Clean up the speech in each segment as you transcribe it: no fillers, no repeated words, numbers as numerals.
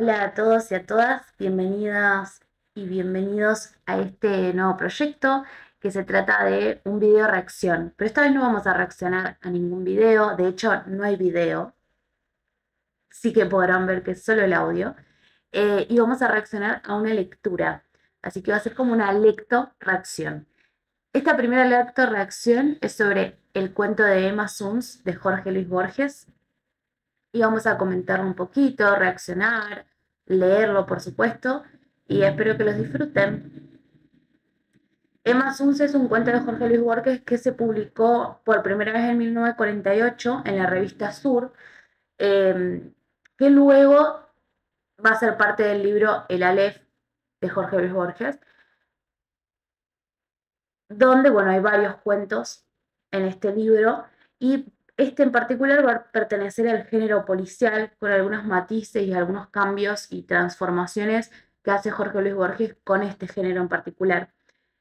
Hola a todos y a todas, bienvenidas y bienvenidos a este nuevo proyecto que se trata de un video reacción. Pero esta vez no vamos a reaccionar a ningún video, de hecho no hay video, sí que podrán ver que es solo el audio. Y vamos a reaccionar a una lectura, así que va a ser como una lecto-reacción. Esta primera lecto-reacción es sobre el cuento de Emma Suns de Jorge Luis Borges y vamos a comentarlo un poquito, reaccionar, leerlo por supuesto, y espero que los disfruten. Emma Suns es un cuento de Jorge Luis Borges que se publicó por primera vez en 1948 en la revista Sur, que luego va a ser parte del libro El Aleph de Jorge Luis Borges, donde, bueno, hay varios cuentos en este libro y este en particular va a pertenecer al género policial con algunos matices y algunos cambios y transformaciones que hace Jorge Luis Borges con este género en particular.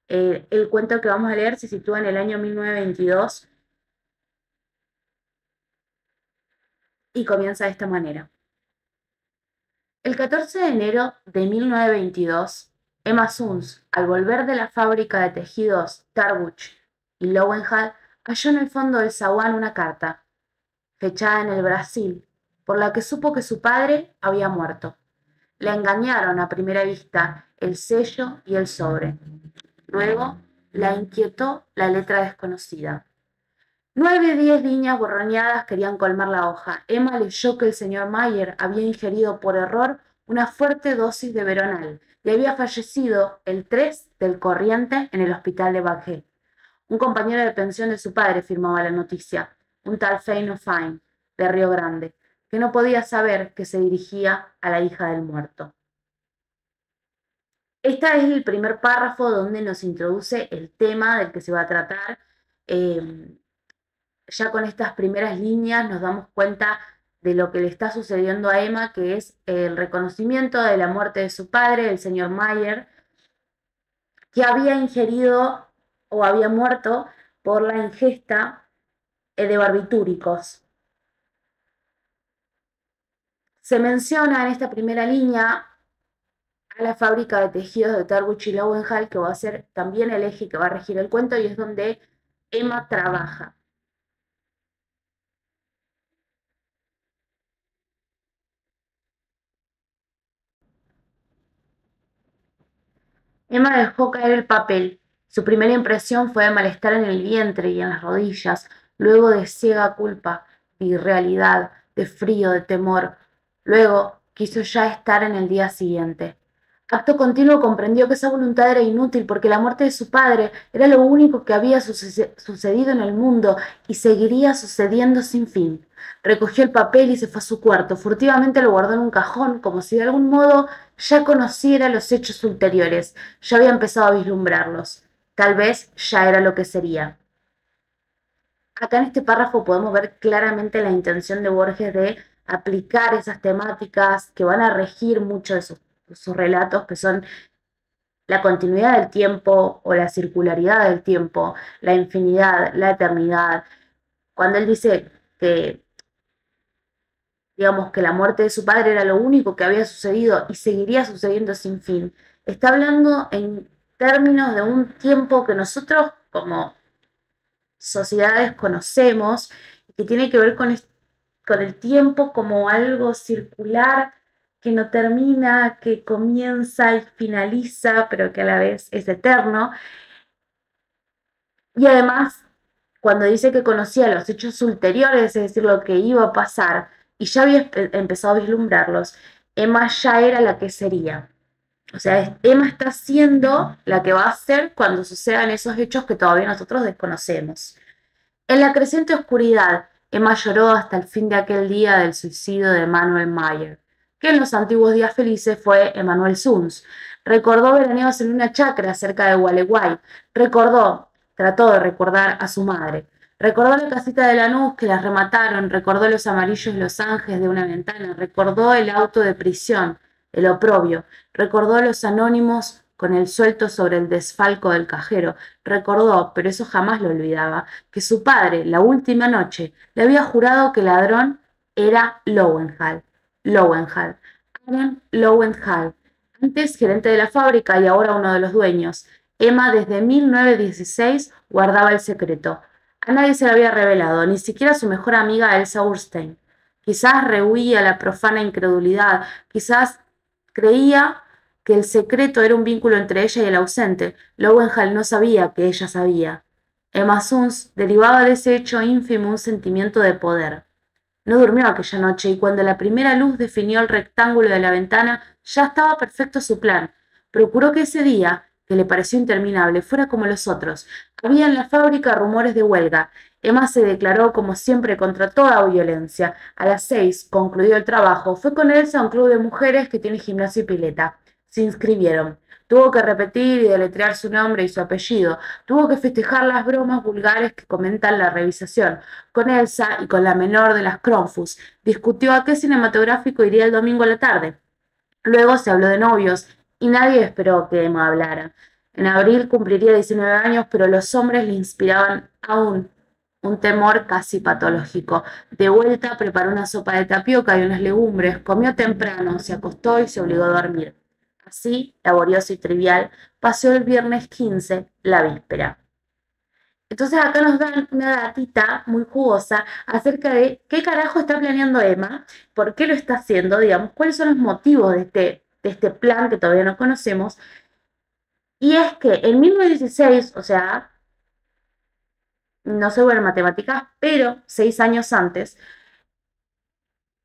El cuento que vamos a leer se sitúa en el año 1922 y comienza de esta manera. El 14 de enero de 1922, Emma Suns, al volver de la fábrica de tejidos Tarbuch y Lowenthal, halló en el fondo del zaguán una carta, fechada en el Brasil, por la que supo que su padre había muerto. La engañaron a primera vista el sello y el sobre. Luego la inquietó la letra desconocida. 9 o 10 líneas borroneadas querían colmar la hoja. Emma leyó que el señor Mayer había ingerido por error una fuerte dosis de veronal y había fallecido el 3 del corriente en el hospital de Bagué. Un compañero de pensión de su padre firmaba la noticia, un tal Feino Fine, de Río Grande, que no podía saber que se dirigía a la hija del muerto. Este es el primer párrafo donde nos introduce el tema del que se va a tratar. Ya con estas primeras líneas nos damos cuenta de lo que le está sucediendo a Emma, que es el reconocimiento de la muerte de su padre, el señor Mayer, que había ingerido o había muerto por la ingesta de barbitúricos. Se menciona en esta primera línea a la fábrica de tejidos de Tarbuch y Lowenthal, que va a ser también el eje que va a regir el cuento y es donde Emma trabaja. Emma dejó caer el papel. Su primera impresión fue de malestar en el vientre y en las rodillas, luego de ciega culpa, de irrealidad, de frío, de temor. Luego quiso ya estar en el día siguiente. Acto continuo comprendió que esa voluntad era inútil porque la muerte de su padre era lo único que había sucedido en el mundo y seguiría sucediendo sin fin. Recogió el papel y se fue a su cuarto. Furtivamente lo guardó en un cajón, como si de algún modo ya conociera los hechos ulteriores, ya había empezado a vislumbrarlos. Tal vez ya era lo que sería. Acá en este párrafo podemos ver claramente la intención de Borges de aplicar esas temáticas que van a regir mucho de sus relatos, que son la continuidad del tiempo o la circularidad del tiempo, la infinidad, la eternidad. Cuando él dice que, digamos, que la muerte de su padre era lo único que había sucedido y seguiría sucediendo sin fin, está hablando en términos de un tiempo que nosotros como sociedades conocemos, que tiene que ver con el tiempo como algo circular que no termina, que comienza y finaliza, pero que a la vez es eterno. Y además, cuando dice que conocía los hechos ulteriores, es decir, lo que iba a pasar, y ya había empezado a vislumbrarlos, Emma ya era la que sería. O sea, Emma está siendo la que va a ser cuando sucedan esos hechos que todavía nosotros desconocemos. En la creciente oscuridad, Emma lloró hasta el fin de aquel día del suicidio de Manuel Mayer, que en los antiguos días felices fue Emanuel Suns. Recordó veraneos en una chacra cerca de Gualeguay. Trató de recordar a su madre. Recordó la casita de Lanús que las remataron, recordó los amarillos losanges de una ventana, recordó el auto de prisión, el oprobio, recordó a los anónimos con el suelto sobre el desfalco del cajero, recordó, pero eso jamás lo olvidaba, que su padre, la última noche, le había jurado que el ladrón era Lowenthal. Lowenthal. Aaron Lowenthal, antes gerente de la fábrica y ahora uno de los dueños. Emma desde 1916 guardaba el secreto. A nadie se lo había revelado, ni siquiera a su mejor amiga Elsa Urstein. Quizás rehuía la profana incredulidad, quizás creía que el secreto era un vínculo entre ella y el ausente. Lowenthal no sabía que ella sabía. Emma Suns derivaba de ese hecho ínfimo un sentimiento de poder. No durmió aquella noche y cuando la primera luz definió el rectángulo de la ventana, ya estaba perfecto su plan. Procuró que ese día, que le pareció interminable, fuera como los otros. Había en la fábrica rumores de huelga. Emma se declaró, como siempre, contra toda violencia. A las 6, concluido el trabajo, fue con Elsa a un club de mujeres que tiene gimnasio y pileta. Se inscribieron. Tuvo que repetir y deletrear su nombre y su apellido. Tuvo que festejar las bromas vulgares que comentan la revisación. Con Elsa y con la menor de las Cronfus. Discutió a qué cinematográfico iría el domingo a la tarde. Luego se habló de novios y nadie esperó que Emma hablara. En abril cumpliría 19 años, pero los hombres le inspiraban aún un temor casi patológico. De vuelta preparó una sopa de tapioca y unas legumbres, comió temprano, se acostó y se obligó a dormir. Así, laborioso y trivial, pasó el viernes 15, la víspera. Entonces acá nos dan una datita muy jugosa acerca de qué carajo está planeando Emma, por qué lo está haciendo, digamos, cuáles son los motivos de este plan que todavía no conocemos. Y es que en 1916, o sea, no soy buena en matemáticas, pero 6 años antes,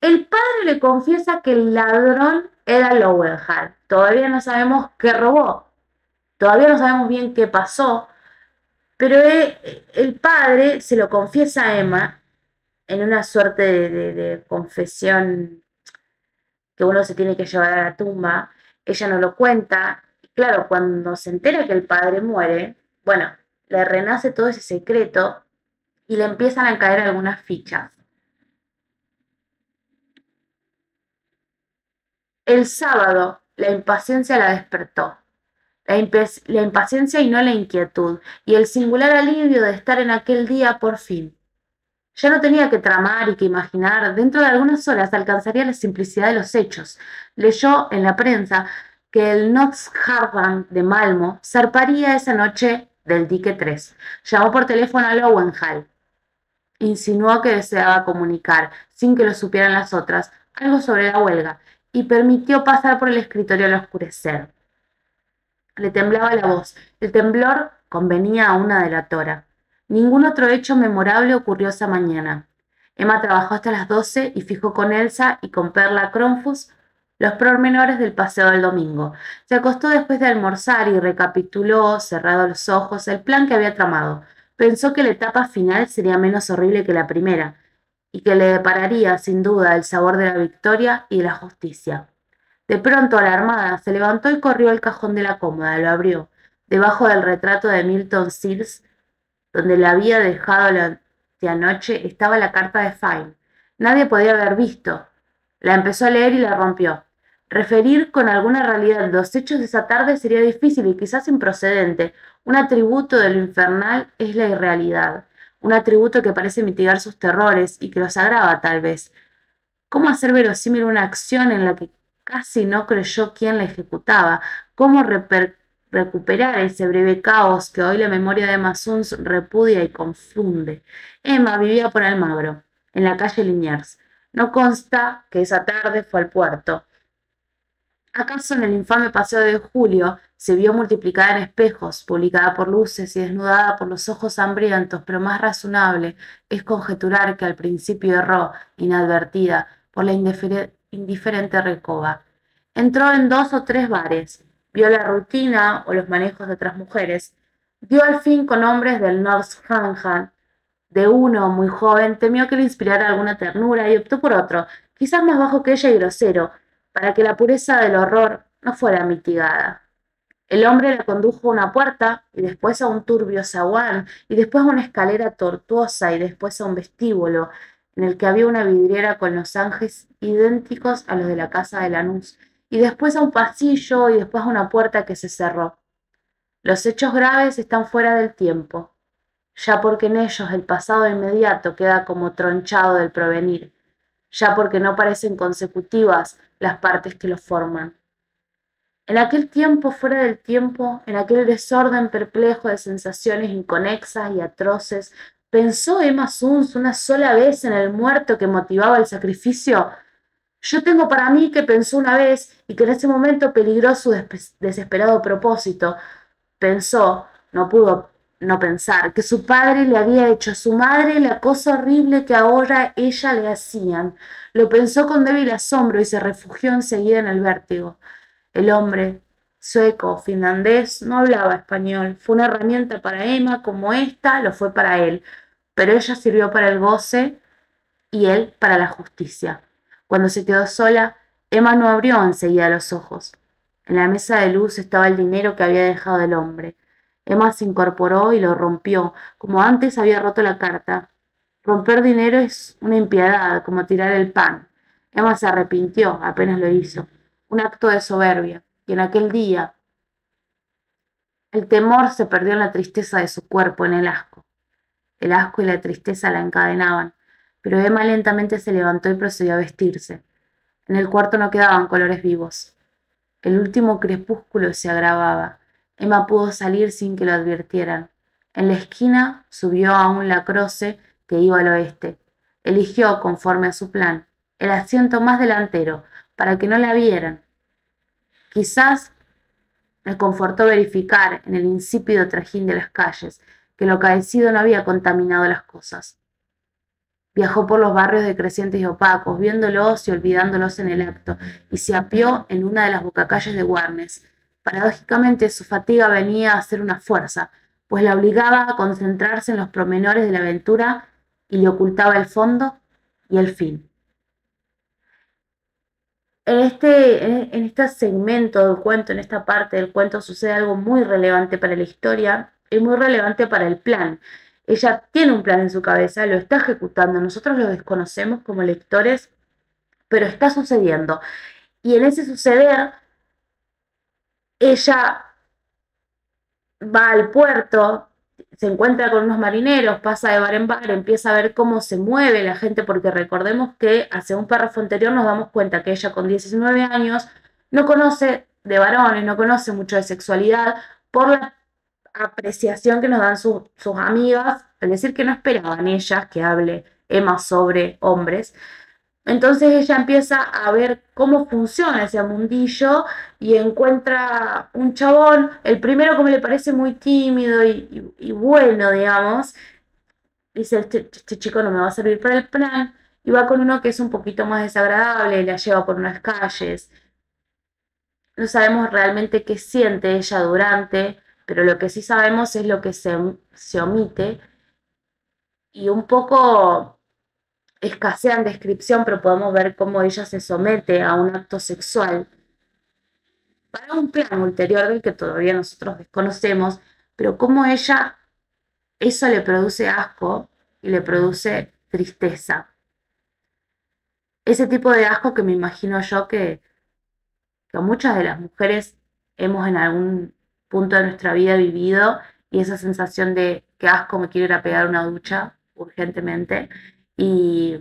el padre le confiesa que el ladrón era Lowenthal. Todavía no sabemos qué robó, todavía no sabemos bien qué pasó, pero el padre se lo confiesa a Emma en una suerte de confesión que uno se tiene que llevar a la tumba. Ella no lo cuenta. Y claro, cuando se entera que el padre muere, bueno, le renace todo ese secreto y le empiezan a caer algunas fichas. El sábado, la impaciencia la despertó. La impaciencia y no la inquietud, y el singular alivio de estar en aquel día por fin. Ya no tenía que tramar y que imaginar, dentro de algunas horas alcanzaría la simplicidad de los hechos. Leyó en la prensa que el Nordhavn de Malmo zarparía esa noche del dique 3. Llamó por teléfono a Lowenthal. Insinuó que deseaba comunicar, sin que lo supieran las otras, algo sobre la huelga, y permitió pasar por el escritorio al oscurecer. Le temblaba la voz. El temblor convenía a una delatora. Ningún otro hecho memorable ocurrió esa mañana. Emma trabajó hasta las 12 y fijó con Elsa y con Perla Cronfus los pormenores del paseo del domingo. Se acostó después de almorzar y recapituló, cerrados los ojos, el plan que había tramado. Pensó que la etapa final sería menos horrible que la primera, y que le depararía, sin duda, el sabor de la victoria y de la justicia. De pronto, alarmada, se levantó y corrió al cajón de la cómoda, lo abrió. Debajo del retrato de Milton Sills, donde la había dejado la de anoche, estaba la carta de Fine. Nadie podía haber visto. La empezó a leer y la rompió. Referir con alguna realidad los hechos de esa tarde sería difícil y quizás improcedente. Un atributo de lo infernal es la irrealidad. Un atributo que parece mitigar sus terrores y que los agrava, tal vez. ¿Cómo hacer verosímil una acción en la que casi no creyó quién la ejecutaba? ¿Cómo recuperar ese breve caos que hoy la memoria de Emma Suns repudia y confunde? Emma vivía por Almagro, en la calle Liniers. No consta que esa tarde fue al puerto. ¿Acaso en el infame paseo de Julio se vio multiplicada en espejos, publicada por luces y desnudada por los ojos hambrientos, pero más razonable es conjeturar que al principio erró, inadvertida, por la indiferente recoba? Entró en 2 o 3 bares, vio la rutina o los manejos de otras mujeres, dio al fin con hombres del Nordhavn. De uno, muy joven, temió que le inspirara alguna ternura y optó por otro, quizás más bajo que ella y grosero, para que la pureza del horror no fuera mitigada. El hombre la condujo a una puerta y después a un turbio zaguán y después a una escalera tortuosa y después a un vestíbulo en el que había una vidriera con losanges idénticos a los de la casa de Lanús y después a un pasillo y después a una puerta que se cerró. Los hechos graves están fuera del tiempo, ya porque en ellos el pasado inmediato queda como tronchado del provenir. ya porque no parecen consecutivas las partes que lo forman. En aquel tiempo fuera del tiempo, en aquel desorden perplejo de sensaciones inconexas y atroces, ¿pensó Emma Suns una sola vez en el muerto que motivaba el sacrificio? Yo tengo para mí que pensó una vez y que en ese momento peligró su desesperado propósito. Pensó, no pudo no pensar, que su padre le había hecho a su madre la cosa horrible que ahora ella le hacían. Lo pensó con débil asombro y se refugió enseguida en el vértigo. El hombre, sueco, finlandés, no hablaba español. Fue una herramienta para Emma como esta lo fue para él, pero ella sirvió para el goce y él para la justicia. Cuando se quedó sola, Emma no abrió enseguida los ojos. En la mesa de luz estaba el dinero que había dejado el hombre. Emma se incorporó y lo rompió, como antes había roto la carta. Romper dinero es una impiedad, como tirar el pan. Emma se arrepintió apenas lo hizo. Un acto de soberbia. Y en aquel día, el temor se perdió en la tristeza de su cuerpo, en el asco. El asco y la tristeza la encadenaban, pero Emma lentamente se levantó y procedió a vestirse. En el cuarto no quedaban colores vivos. El último crepúsculo se agravaba. Emma pudo salir sin que lo advirtieran. En la esquina subió a un lacroce que iba al oeste. Eligió, conforme a su plan, el asiento más delantero, para que no la vieran. Quizás le confortó verificar en el insípido trajín de las calles que lo acaecido no había contaminado las cosas. Viajó por los barrios decrecientes y opacos, viéndolos y olvidándolos en el acto, y se apió en una de las bocacalles de Warnes. Paradójicamente, su fatiga venía a ser una fuerza, pues la obligaba a concentrarse en los pormenores de la aventura y le ocultaba el fondo y el fin. En este segmento del cuento, en esta parte del cuento, sucede algo muy relevante para la historia y muy relevante para el plan. Ella tiene un plan en su cabeza, lo está ejecutando, nosotros lo desconocemos como lectores, pero está sucediendo. Y en ese suceder, ella va al puerto, se encuentra con unos marineros, pasa de bar en bar, empieza a ver cómo se mueve la gente, porque recordemos que hacia un párrafo anterior nos damos cuenta que ella con 19 años no conoce de varones, no conoce mucho de sexualidad, por la apreciación que nos dan sus amigas, al decir que no esperaban ellas que hable Emma sobre hombres. Entonces ella empieza a ver cómo funciona ese mundillo y encuentra un chabón, el primero como le parece muy tímido y bueno, digamos, dice, este chico no me va a servir para el plan, y va con uno que es un poquito más desagradable, la lleva por unas calles. No sabemos realmente qué siente ella durante, pero lo que sí sabemos es lo que se omite, y un poco escasea en descripción, pero podemos ver cómo ella se somete a un acto sexual para un plan ulterior del que todavía nosotros desconocemos, pero cómo ella, eso le produce asco y le produce tristeza. Ese tipo de asco que me imagino yo que muchas de las mujeres hemos en algún punto de nuestra vida vivido, y esa sensación de que asco, me quiero ir a pegar una ducha urgentemente, y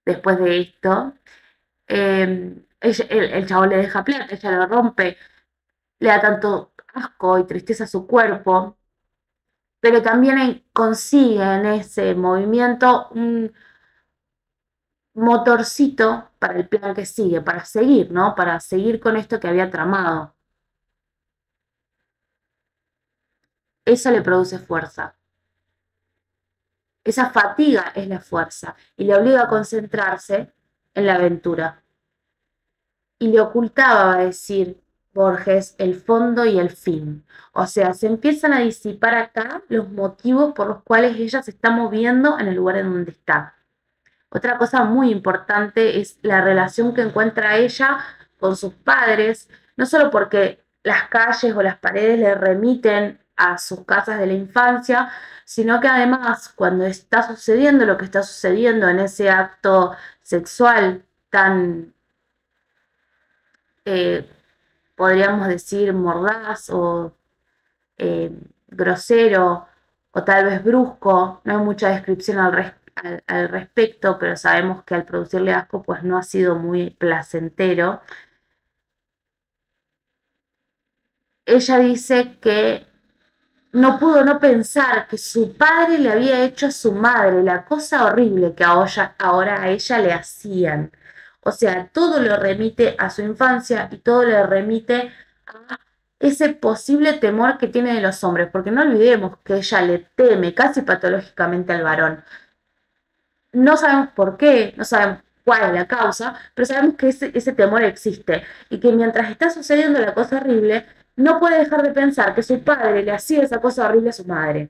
después de esto el chabón le deja plata, ella lo rompe, le da tanto asco y tristeza a su cuerpo, pero también consigue en ese movimiento un motorcito para el plan que sigue, para seguir, ¿no? Para seguir con esto que había tramado. Eso le produce fuerza. Esa fatiga es la fuerza y le obliga a concentrarse en la aventura. Y le ocultaba, va a decir Borges, el fondo y el fin. O sea, se empiezan a disipar acá los motivos por los cuales ella se está moviendo en el lugar en donde está. Otra cosa muy importante es la relación que encuentra ella con sus padres, no solo porque las calles o las paredes le remiten a sus casas de la infancia, sino que además cuando está sucediendo lo que está sucediendo en ese acto sexual tan podríamos decir mordaz o grosero o tal vez brusco, no hay mucha descripción al respecto, pero sabemos que al producirle asco pues no ha sido muy placentero. Ella dice que no pudo no pensar que su padre le había hecho a su madre la cosa horrible que ahora a ella le hacían. O sea, todo lo remite a su infancia y todo le remite a ese posible temor que tiene de los hombres, porque no olvidemos que ella le teme casi patológicamente al varón. No sabemos por qué, no sabemos cuál es la causa, pero sabemos que ese temor existe y que mientras está sucediendo la cosa horrible, no puede dejar de pensar que su padre le hacía esa cosa horrible a su madre.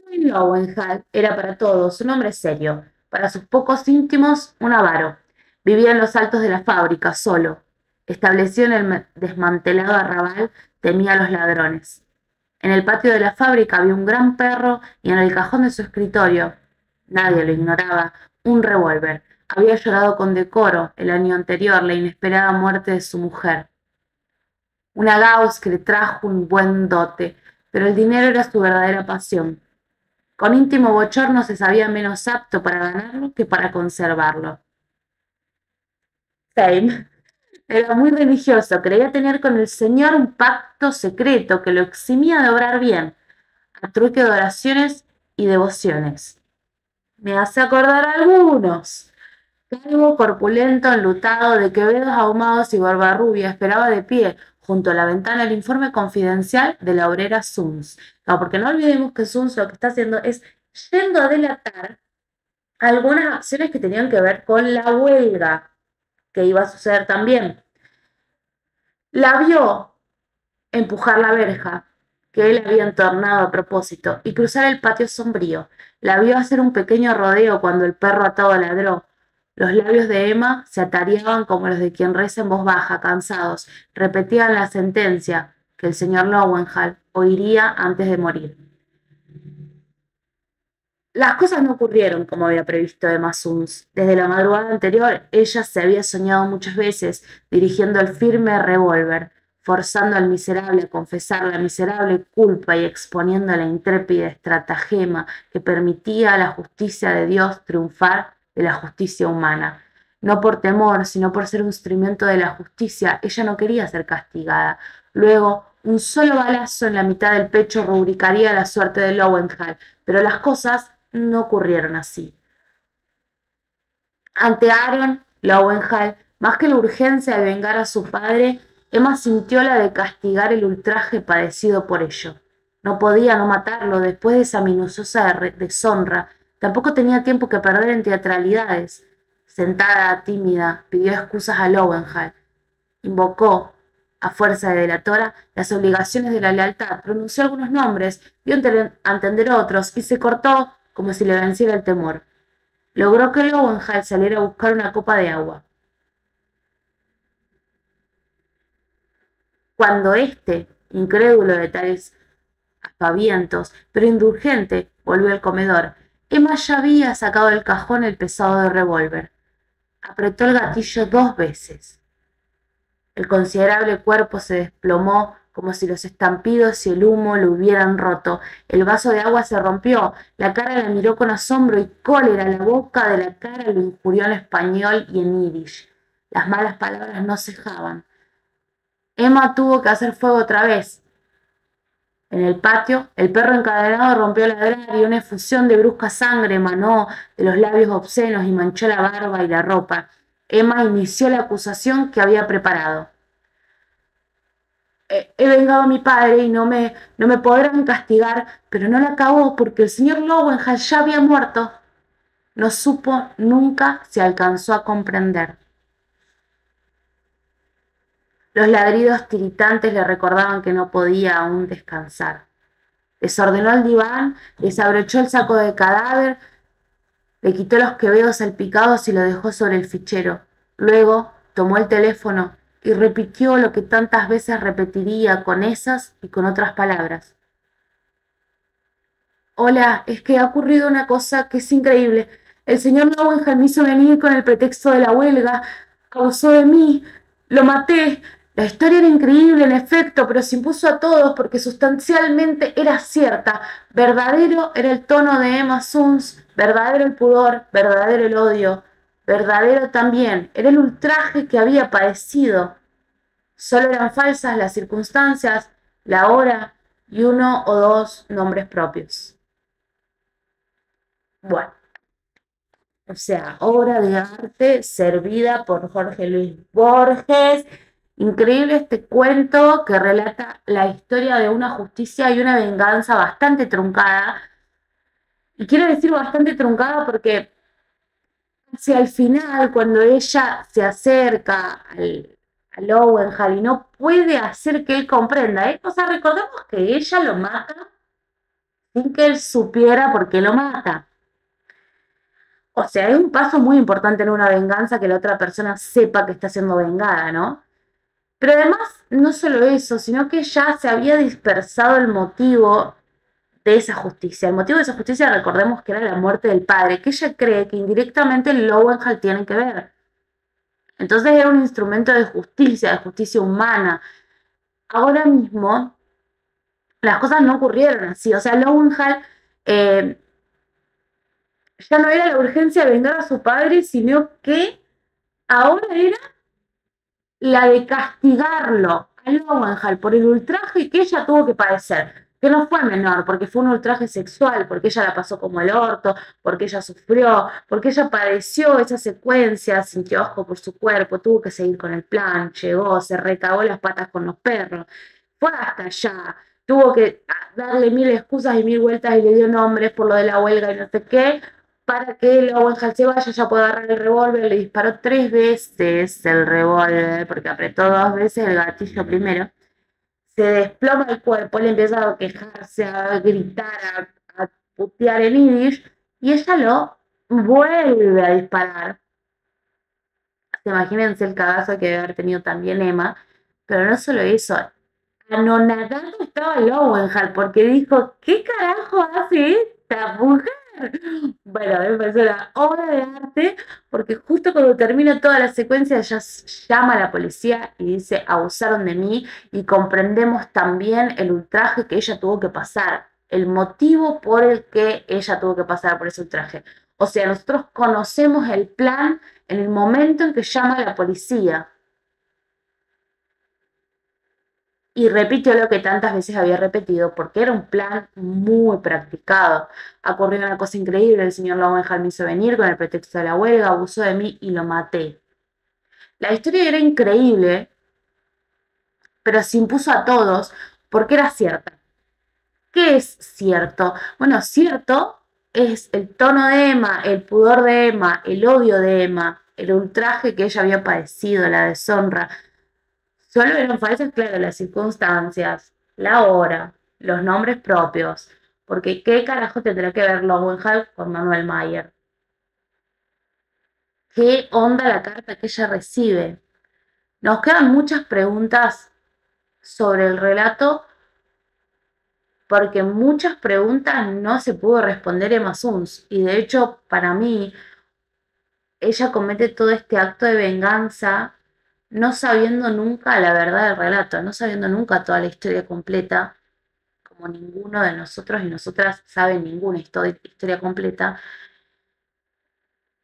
Edwin Lowenthal era para todos un hombre serio, para sus pocos íntimos un avaro. Vivía en los altos de la fábrica, solo. Establecido en el desmantelado arrabal, temía a los ladrones. En el patio de la fábrica había un gran perro y en el cajón de su escritorio, nadie lo ignoraba, un revólver. Había llorado con decoro el año anterior la inesperada muerte de su mujer. Una Gauss que le trajo un buen dote, pero el dinero era su verdadera pasión. Con íntimo bochorno se sabía menos apto para ganarlo que para conservarlo. Same. Era muy religioso, creía tener con el Señor un pacto secreto que lo eximía de obrar bien, a truque de oraciones y devociones. Me hace acordar a algunos. Calvo, corpulento, enlutado, de quevedos ahumados y barba rubia, esperaba de pie, junto a la ventana, el informe confidencial de la obrera Suns. No, porque no olvidemos que Suns lo que está haciendo es yendo a delatar algunas acciones que tenían que ver con la huelga, que iba a suceder también. La vio empujar la verja que él había entornado a propósito y cruzar el patio sombrío. La vio hacer un pequeño rodeo cuando el perro atado ladró. Los labios de Emma se atareaban como los de quien reza en voz baja, cansados. Repetían la sentencia que el señor Lowenthal oiría antes de morir. Las cosas no ocurrieron como había previsto Emma Suns. Desde la madrugada anterior, ella se había soñado muchas veces dirigiendo el firme revólver, forzando al miserable a confesar la miserable culpa y exponiendo la intrépida estratagema que permitía a la justicia de Dios triunfar de la justicia humana. No por temor, sino por ser un instrumento de la justicia, ella no quería ser castigada. Luego, un solo balazo en la mitad del pecho rubricaría la suerte de Lowenthal, pero las cosas no ocurrieron así. Ante Aaron Lowenthal, más que la urgencia de vengar a su padre, Emma sintió la de castigar el ultraje padecido por ello. No podía no matarlo después de esa minuciosa deshonra. Tampoco tenía tiempo que perder en teatralidades. Sentada, tímida, pidió excusas a Lowenthal. Invocó, a fuerza de delatora, las obligaciones de la lealtad, pronunció algunos nombres, dio a entender otros y se cortó como si le venciera el temor. Logró que Lowenthal saliera a buscar una copa de agua. Cuando éste, incrédulo de tales aspavientos, pero indulgente, volvió al comedor, Emma ya había sacado del cajón el pesado revólver. Apretó el gatillo 2 veces. El considerable cuerpo se desplomó como si los estampidos y el humo lo hubieran roto. El vaso de agua se rompió, la cara la miró con asombro y cólera, la boca de la cara lo injurió en español y en yiddish. Las malas palabras no cejaban. Emma tuvo que hacer fuego otra vez. En el patio, el perro encadenado rompió a ladrar y una efusión de brusca sangre emanó de los labios obscenos y manchó la barba y la ropa. Emma inició la acusación que había preparado. He vengado a mi padre y no me podrán castigar, pero no la acabó porque el señor Lowenthal ya había muerto. No supo, nunca se alcanzó a comprender. Los ladridos tiritantes le recordaban que no podía aún descansar. Desordenó el diván, desabrochó el saco de cadáver, le quitó los quevedos salpicados y lo dejó sobre el fichero. Luego tomó el teléfono y repitió lo que tantas veces repetiría con esas y con otras palabras. Hola, es que ha ocurrido una cosa que es increíble. El señor Lowenthal me hizo venir con el pretexto de la huelga, abusó de mí, lo maté, La historia era increíble en efecto, pero se impuso a todos porque sustancialmente era cierta. Verdadero era el tono de Emma Suns, verdadero el pudor, verdadero el odio, verdadero también era el ultraje que había padecido. Solo eran falsas las circunstancias, la hora y uno o dos nombres propios. Bueno, o sea, obra de arte servida por Jorge Luis Borges. Increíble este cuento que relata la historia de una justicia y una venganza bastante truncada. Y quiero decir bastante truncada porque hacia el final, cuando ella se acerca a Lowenhall y no puede hacer que él comprenda, ¿eh? O sea, recordemos que ella lo mata sin que él supiera por qué lo mata. O sea, es un paso muy importante en una venganza que la otra persona sepa que está siendo vengada, ¿no? Pero además, no solo eso, sino que ya se había dispersado el motivo de esa justicia. El motivo de esa justicia, recordemos que era la muerte del padre, que ella cree que indirectamente Lowenhall tiene que ver. Entonces era un instrumento de justicia humana. Ahora mismo, las cosas no ocurrieron así. O sea, Lowenhall ya no era la urgencia de vengar a su padre, sino que ahora era la de castigarlo a Lowenhall por el ultraje que ella tuvo que padecer, que no fue menor, porque fue un ultraje sexual, porque ella la pasó como el orto, porque ella sufrió, porque ella padeció esa secuencia, sintió asco por su cuerpo, tuvo que seguir con el plan, llegó, se recagó las patas con los perros, fue hasta allá, tuvo que darle mil excusas y mil vueltas y le dio nombres por lo de la huelga y no sé qué, para que Lowenhall se vaya, ya pueda agarrar el revólver, le disparó 3 veces el revólver, porque apretó 2 veces el gatillo primero, se desploma el cuerpo, le empieza a quejarse, a gritar, a putear en yiddish, y ella lo vuelve a disparar. Imagínense el cagazo que debe haber tenido también Emma, pero no solo eso, anonadado estaba Lowenhall, porque dijo, ¿qué carajo hace esta mujer? Bueno, me parece una obra de arte, porque justo cuando termina toda la secuencia, ella llama a la policía y dice, abusaron de mí, y comprendemos también el ultraje que ella tuvo que pasar, el motivo por el que ella tuvo que pasar por ese ultraje. O sea, nosotros conocemos el plan en el momento en que llama a la policía. Y repitió lo que tantas veces había repetido, porque era un plan muy practicado. Ocurrió una cosa increíble, el señor Lowenhall me hizo venir con el pretexto de la huelga, abusó de mí y lo maté. La historia era increíble, pero se impuso a todos porque era cierta. ¿Qué es cierto? Bueno, cierto es el tono de Emma, el pudor de Emma, el odio de Emma, el ultraje que ella había padecido, la deshonra. Solo eran falsas, claro, las circunstancias, la hora, los nombres propios, porque ¿qué carajo tendrá que ver Lowenhall con Manuel Mayer? ¿Qué onda la carta que ella recibe? Nos quedan muchas preguntas sobre el relato, porque muchas preguntas no se pudo responder Emma Suns, y de hecho, para mí, ella comete todo este acto de venganza no sabiendo nunca la verdad del relato, no sabiendo nunca toda la historia completa, como ninguno de nosotros y nosotras sabe ninguna historia completa,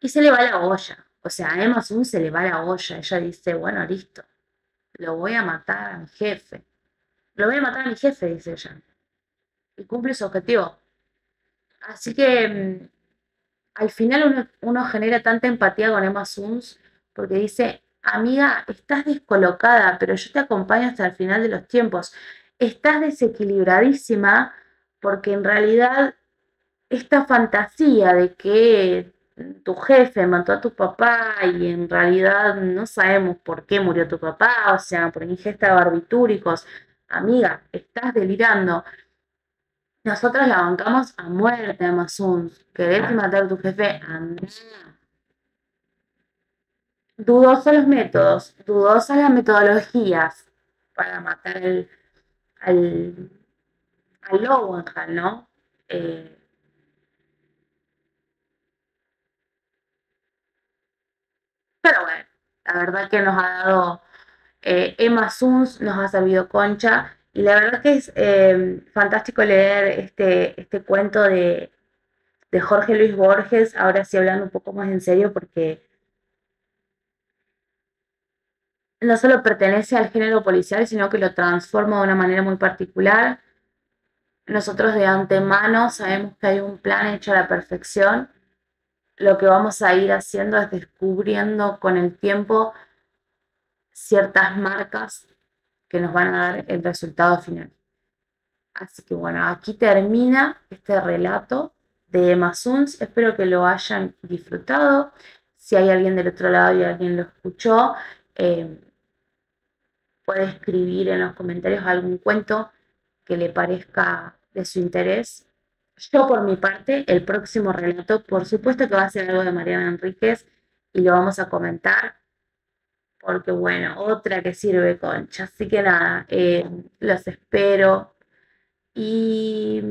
y se le va la olla. O sea, a Emma Sun se le va la olla. Ella dice, bueno, listo, lo voy a matar a mi jefe. Lo voy a matar a mi jefe, dice ella. Y cumple su objetivo. Así que al final uno genera tanta empatía con Emma Suns porque dice, amiga, estás descolocada, pero yo te acompaño hasta el final de los tiempos. Estás desequilibradísima porque en realidad esta fantasía de que tu jefe mató a tu papá y en realidad no sabemos por qué murió tu papá, o sea, por ingesta de barbitúricos, amiga, estás delirando. Nosotros la bancamos a muerte, Amazon. ¿Querés matar a tu jefe? Andá. Dudosos los métodos, dudosas las metodologías para matar al, al Lowenhall, ¿no? Eh, pero bueno, la verdad que nos ha dado Emma Suns nos ha servido Concha, y la verdad que es fantástico leer este cuento de Jorge Luis Borges, ahora sí hablando un poco más en serio, porque no solo pertenece al género policial, sino que lo transforma de una manera muy particular. Nosotros de antemano sabemos que hay un plan hecho a la perfección. Lo que vamos a ir haciendo es descubriendo con el tiempo ciertas marcas que nos van a dar el resultado final. Así que bueno, aquí termina este relato de Emma Suns. Espero que lo hayan disfrutado. Si hay alguien del otro lado y alguien lo escuchó, eh, puede escribir en los comentarios algún cuento que le parezca de su interés. Yo, por mi parte, el próximo relato, por supuesto que va a ser algo de Mariana Enríquez y lo vamos a comentar porque, bueno, otra que sirve Concha. Así que nada, los espero y